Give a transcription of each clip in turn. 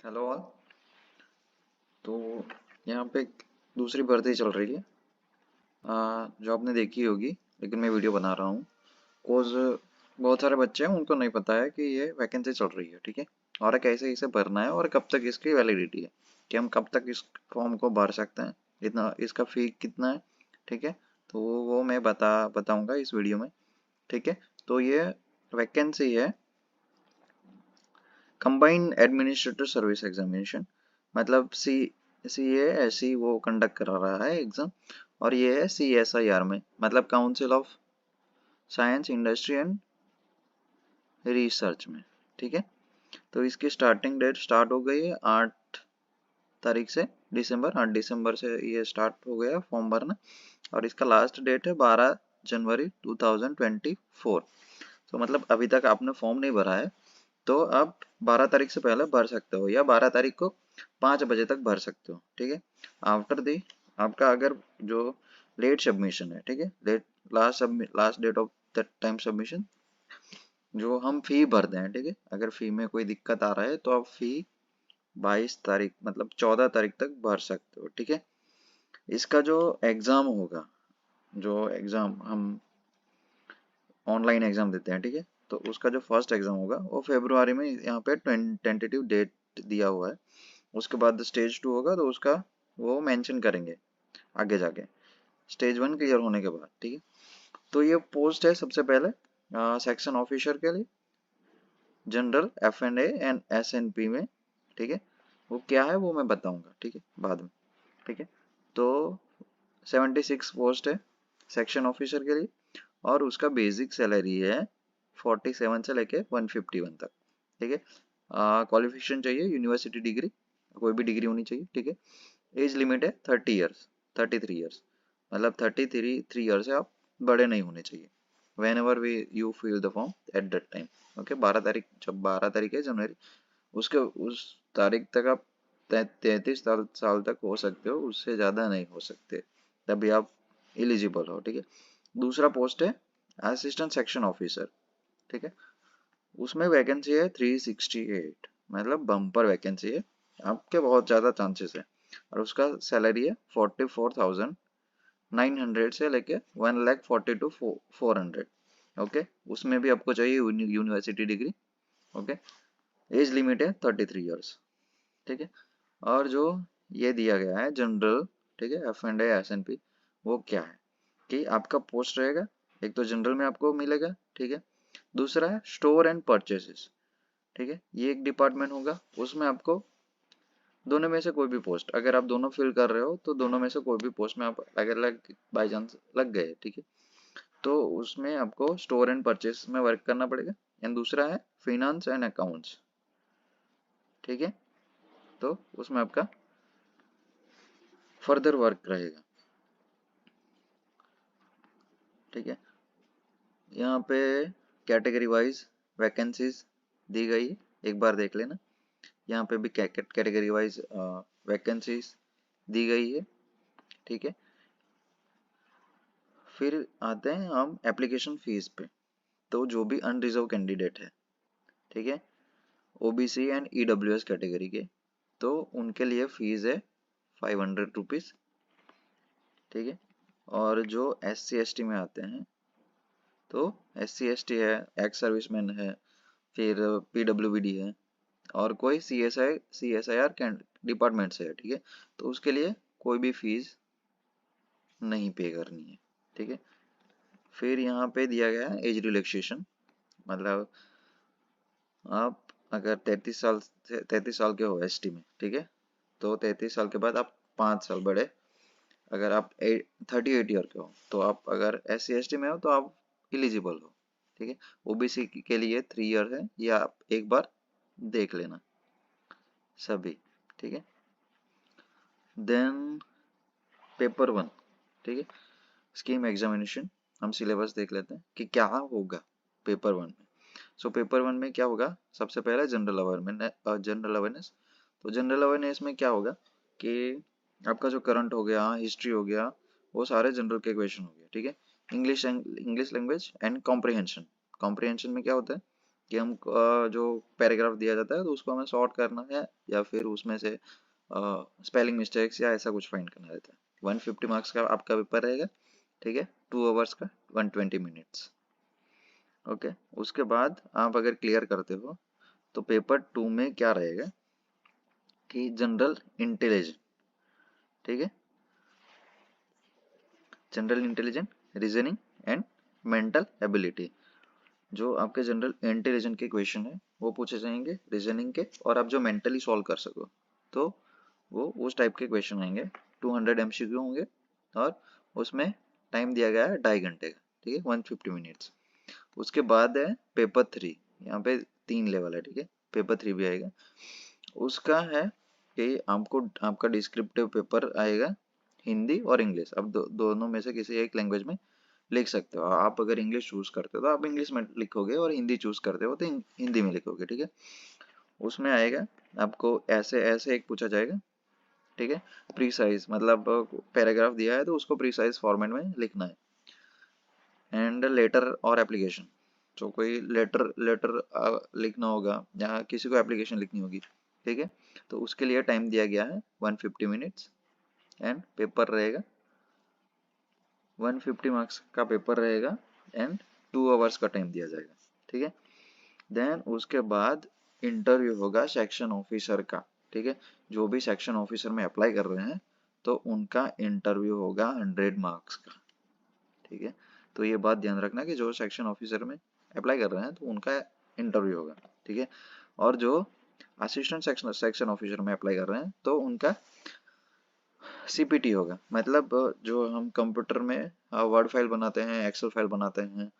Hello all. तो यहाँ पे एक दूसरी भर्ती चल रही है जो आपने देखी होगी, लेकिन मैं वीडियो बना रहा हूँ कोज बहुत सारे बच्चे हैं उनको नहीं पता है कि ये वैकेंसी चल रही है। ठीक है, और कैसे इसे भरना है और कब तक इसकी वैलिडिटी है, कि हम कब तक इस फॉर्म को भर सकते हैं, इतना इसका फी कितना है। ठीक है, तो वो मैं बताऊंगा इस वीडियो में। ठीक है, तो ये वैकेंसी है कंबाइंड एडमिनिस्ट्रेटिव सर्विस एग्जामिनेशन, मतलब सी ए ऐसी वो कंडक्ट करा रहा है एग्जाम। और ये है सी एस आई आर में, मतलब council of science industry and research में। ठीक है, तो इसकी स्टार्टिंग डेट स्टार्ट हो गई है 8 तारीख से, दिसंबर 8 दिसंबर से ये स्टार्ट हो गया फॉर्म भरना। और इसका लास्ट डेट है 12 जनवरी 2024। तो मतलब अभी तक आपने फॉर्म नहीं भरा है तो आप 12 तारीख से पहले भर सकते हो, या 12 तारीख को 5 बजे तक भर सकते हो। ठीक है, आफ्टर दी आपका अगर जो लेट सबमिशन है, ठीक है, late last date of that time submission जो हम फी भरते हैं। ठीक है, अगर फी में कोई दिक्कत आ रहा है तो आप फी 22 तारीख मतलब 14 तारीख तक भर सकते हो। ठीक है, इसका जो एग्ज़ाम होगा, जो एग्ज़ाम हम ऑनलाइन एग्ज़ाम देते हैं, ठीक है, तो उसका जो फर्स्ट एग्ज़ाम होगा वो फरवरी में यहाँ पे टेंटेटिव डेट दिया हुआ है। उसके बाद स्टेज 2 होगा तो उसका वो मेंशन करेंगे आगे जाके, स्टेज 1 क्लियर होने के बाद। ठीक है, तो ये पोस्ट है सबसे पहले सेक्शन ऑफिसर के लिए, general F and S N P में। ठीक है, वो क्या है वो मैं बताऊंगा, ठीक है, बाद में। ठीक है, तो 76 पोस्ट है सेक्शन ऑफिसर के लिए, और उसका बेसिक सैलरी है 47 से लेके 151 तक। ठीक है, क्वालिफिकेशन चाहिए यूनिवर्सिटी डिग्री, कोई भी डिग्री होनी चाहिए। ठीक है, एज लिमिट है 30 ईयर्स, 33 ईयर्स, मतलब 33 ईयर्स से आप बड़े नहीं होने चाहिए। Whenever we you fill the form at that time. Okay, 12 तारीख, जब 12 तारीख है जनवरी, उसके उस तारीख तक आप 33 साल तक हो सकते हो, उससे ज़्यादा नहीं हो सकते, तभी आप एलिजिबल हो। ठीक है, दूसरा पोस्ट है असिस्टेंट सेक्शन ऑफिसर। ठीक है, उसमें वैकेंसी है 368, मतलब बम्पर वैकेंसी है, आपके बहुत ज़्यादा चांसेस है। और उसका सैलरी है 44,900 से लेके 1,42,400। ओके, उसमें भी आपको चाहिए university degree. Okay, age limit है 33 ईयर्स। ठीक है, और जो ये दिया गया है जनरल, ठीक है, F and S N P, वो क्या है कि आपका पोस्ट रहेगा, एक तो जनरल में आपको मिलेगा। ठीक है, दूसरा है स्टोर एंड परचेसेस। ठीक है, ये एक डिपार्टमेंट होगा, उसमें आपको दोनों में से कोई भी पोस्ट, अगर आप दोनों फिल कर रहे हो तो दोनों में से कोई भी पोस्ट में आप अगर बाई चांस लग गए, ठीक है, तो उसमें आपको स्टोर एंड परचेस में वर्क करना पड़ेगा। एंड दूसरा है फिनांस एंड अकाउंट्स। ठीक है, तो उसमें आपका फर्दर वर्क रहेगा। ठीक है, यहाँ पे कैटेगरी वाइज वैकेंसीज दी गई है, एक बार देख लेना। यहाँ पे भी कैटेगरी वाइज वैकेंसीज दी गई है। ठीक है, फिर आते हैं हम एप्लीकेशन फीस पे। तो जो भी अनरिजर्व कैंडिडेट है, ठीक है, ओबीसी एंड ईडब्ल्यूएस कैटेगरी के, तो उनके लिए फीस है 500 रुपीज़। ठीक है, और जो एस सी एस टी में आते हैं, तो एस सी एस टी है, एक्स सर्विसमैन है, फिर पीडब्ल्यूबीडी है, और कोई C S I R department से है, ठीक है, तो उसके लिए कोई भी फीस नहीं पे करनी है। ठीक है, फिर यहाँ पे दिया गया है एज रिलैक्सेशन, मतलब आप अगर 33 साल से 33 साल के हो एस टी में, ठीक है, तो 33 साल के बाद आप 5 साल बढ़े। अगर आप 38 ईयर के हो तो आप अगर एस सी एस टी में हो तो आप इलिजिबल हो। ठीक है, ओबीसी के लिए 3 ईयर है, या आप एक बार देख लेना सभी। ठीक है, देन पेपर 1, ठीक है, स्कीम एग्जामिनेशन, हम सिलेबस देख लेते हैं कि क्या होगा पेपर 1 में। सो पेपर 1 में क्या होगा, सबसे पहले जनरल अवेयरनेस। तो जनरल अवेयरनेस में क्या होगा कि आपका जो करंट हो गया, हिस्ट्री हो गया, वो सारे जनरल के क्वेश्चन हो गए। ठीक है, English English language and comprehension. Comprehension में क्या होता है कि हम जो पैराग्राफ दिया जाता है तो उसको हमें सॉर्ट करना है या फिर उसमें से स्पेलिंग मिस्टेक्स या ऐसा कुछ फाइंड करना रहता है। 150 मार्क्स का आपका पेपर रहेगा, ठीक है, 2 आवर्स का, 120 मिनट्स। ओके, उसके बाद आप अगर क्लियर करते हो तो पेपर 2 में क्या रहेगा कि जनरल इंटेलिजेंस, ठीक है, general intelligence, reasoning and mental ability. जो आपके जनरल इंटेलिजेंस के क्वेश्चन है वो पूछे जाएंगे रीजनिंग के, और आप जो मेंटली सॉल्व कर सको तो वो उस टाइप के क्वेश्चन आएंगे। 200 एमसीक्यू होंगे और उसमें टाइम दिया गया है 2.5 घंटे का, ठीक है, 150 मिनट्स। उसके बाद है पेपर 3, यहाँ पे 3 लेवल है, ठीक है, पेपर 3 भी आएगा। उसका है कि आपको आपका डिस्क्रिप्टिव पेपर आएगा हिंदी और इंग्लिश। अब दोनों में से किसी एक लैंग्वेज में लिख सकते हो। आप अगर इंग्लिश चूज करते हो तो आप इंग्लिश में लिखोगे और हिंदी चूज करते हो तो हिंदी में लिखोगे, ठीक है। उसमें आएगा आपको ऐसे ऐसे एक पूछा जाएगा, ठीक है, प्रीसाइज, मतलब पैराग्राफ दिया है तो उसको प्रीसाइज फॉर्मेट में लिखना है। एंड लेटर और एप्लीकेशन, जो कोई लेटर लेटर लिखना होगा या किसी को एप्लीकेशन लिखनी होगी, ठीक है, तो उसके लिए टाइम दिया गया है 150 मिनट्स। एंड पेपर रहेगा 150 मार्क्स का पेपर रहेगा एंड 2 आवर्स का टाइम दिया जाएगा, ठीक है। देन उसके बाद इंटरव्यू होगा सेक्शन ऑफिसर का, ठीक है, जो भी सेक्शन ऑफिसर में अप्लाई कर रहे हैं तो उनका इंटरव्यू होगा 100 मार्क्स का, ठीक है। तो ये बात ध्यान रखना कि जो सेक्शन ऑफिसर में अप्लाई कर रहे हैं तो उनका इंटरव्यू होगा, ठीक है। और जो असिस्टेंट सेक्शन ऑफिसर में अप्लाई कर रहे हैं तो उनका सीपीटी होगा। मतलब जो हम कंप्यूटर में वर्ड फाइल बनाते हैं, एक्सेल फाइल बनाते हैं,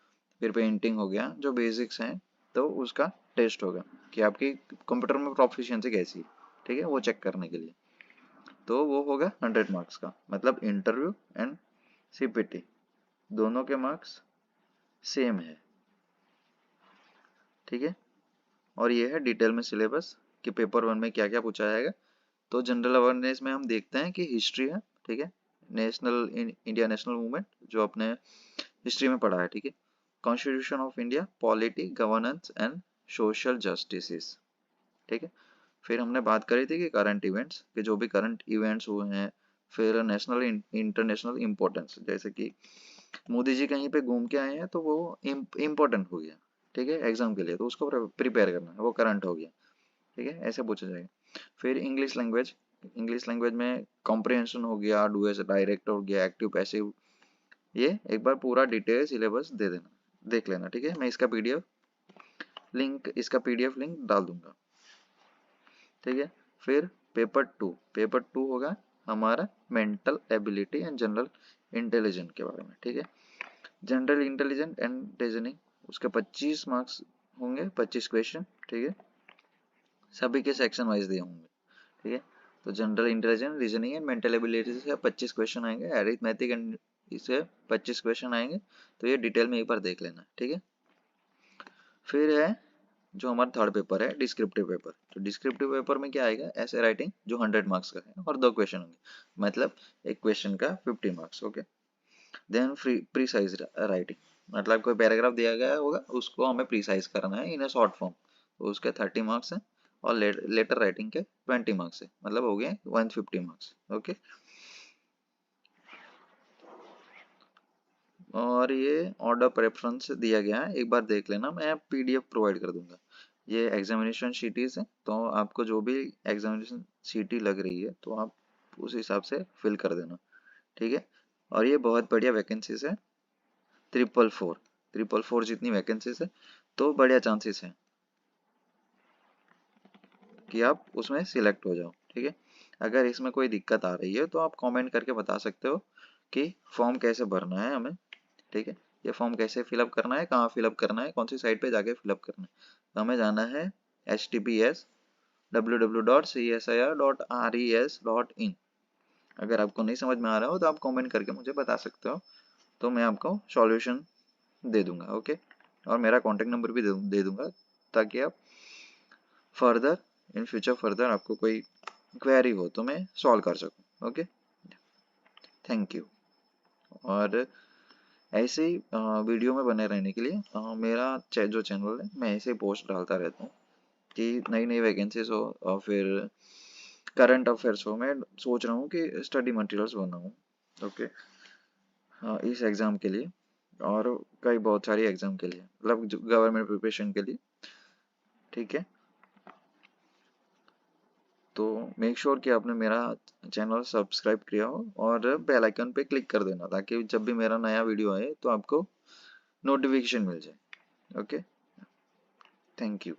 फिर पेंटिंग हो गया, जो बेसिक्स हैं, तो उसका टेस्ट होगा कि आपकी कंप्यूटर में प्रोफिशिएंसी कैसी है, ठीक है, वो चेक करने के लिए। तो वो होगा 100 मार्क्स का। मतलब इंटरव्यू एंड सीपीटी दोनों के मार्क्स सेम है, ठीक है। और ये है डिटेल में सिलेबस कि पेपर 1 में क्या क्या पूछा जाएगा। तो जनरल अवेयरनेस में हम देखते हैं कि हिस्ट्री है, ठीक है, नेशनल इंडिया नेशनल मूवमेंट जो अपने हिस्ट्री में पढ़ा है, ठीक है। Constitution of India, polity, governance and social justice, ठीक है। फिर हमने बात करी थी कि करंट इवेंट्स, कि जो भी करंट इवेंट्स हुए हैं, फिर नेशनल इंटरनेशनल इम्पोर्टेंस, जैसे कि मोदी जी कहीं पे घूम के आए हैं तो वो इम्पोर्टेंट हो गया, ठीक है, एग्जाम के लिए, तो उसको प्रिपेयर करना है, वो करंट हो गया, ठीक है, ऐसे पूछा जाएगा। फिर इंग्लिश लैंग्वेज में कॉम्प्रिहेंशन हो गया, डू एज डायरेक्ट हो गया, एक्टिव पैसिव, ये एक बार पूरा डिटेल सिलेबस दे देना, देख लेना, ठीक है। मैं इसका पीडीएफ लिंक डाल दूंगा, ठीक है। फिर पेपर टू होगा हमारा mental ability and general intelligence के बारे में, ठीक है। जनरल इंटेलिजेंस एंड रीजनिंग, उसके 25 मार्क्स होंगे, 25 क्वेश्चन, ठीक है, सभी के सेक्शन वाइज दिए होंगे, ठीक है। तो general intelligence, reasoning and mental ability से 25 क्वेश्चन आएंगे, अरिथमेटिक एंड इससे 25 क्वेश्चन आएंगे। तो ये डिटेल में एक बार देख लेना, ठीक है। फिर है जो हमारा थर्ड पेपर है डिस्क्रिप्टिव पेपर। तो डिस्क्रिप्टिव पेपर में क्या आएगा, ऐसे राइटिंग जो 100 मार्क्स का है और 2 क्वेश्चन होंगे, मतलब एक क्वेश्चन का 50 marks, okay. Then precise writing, मतलब कोई पैराग्राफ दिया गया होगा उसको हमें प्रीसाइज करना है इन अ शॉर्ट फॉर्म, तो उसके 30 मार्क्स हैं। और लेटर राइटिंग के 20 मार्क्स है, मतलब हो गए 150 मार्क्स, ओके। और ये ऑर्डर प्रेफरेंस दिया गया है, एक बार देख लेना, मैं पीडीएफ प्रोवाइड कर दूंगा। ये एग्जामिनेशन शीटीज है, तो आपको जो भी एग्जामिनेशन शीटी लग रही है तो आप उस हिसाब से फिल कर देना, ठीक है। और ये बहुत बढ़िया वैकेंसीज है, 444 जितनी वैकेंसीज है, तो बढ़िया चांसेस है कि आप उसमें सिलेक्ट हो जाओ, ठीक है। अगर इसमें कोई दिक्कत आ रही है तो आप कमेंट करके बता सकते हो कि फॉर्म कैसे भरना है हमें, ठीक है, ये फॉर्म कैसे फिलअप करना है, कहाँ फिलअप करना है, कौन सी साइट पे जाके फिलअप करना है। तो हमें जाना है https://www.csir.res.in। अगर आपको नहीं समझ में आ रहा हो तो आप कमेंट करके मुझे बता सकते हो, तो मैं आपको सॉल्यूशन दे दूंगा, ओके। और मेरा कॉन्टेक्ट नंबर भी दे दूंगा, ताकि आप फर्दर इन फ्यूचर फर्दर आपको कोई क्वेरी हो तो मैं सॉल्व कर सकूं, ओके। Thank you. और ऐसे ही वीडियो में बने रहने के लिए मेरा जो चैनल है मैं ऐसे ही पोस्ट डालता रहता हूँ कि नई नई वैकेंसीज हो और फिर करंट अफेयर्स हो। मैं सोच रहा हूँ कि स्टडी मटेरियल्स बनाऊँ। ओके। हाँ, इस एग्ज़ाम के लिए और कई बहुत सारी एग्ज़ाम के लिए, मतलब गवर्नमेंट प्रिपरेशन के लिए। ठीक है, तो मेक श्योर कि आपने मेरा चैनल सब्सक्राइब किया हो और बेल आइकन पे क्लिक कर देना ताकि जब भी मेरा नया वीडियो आए तो आपको नोटिफिकेशन मिल जाए। Okay, thank you.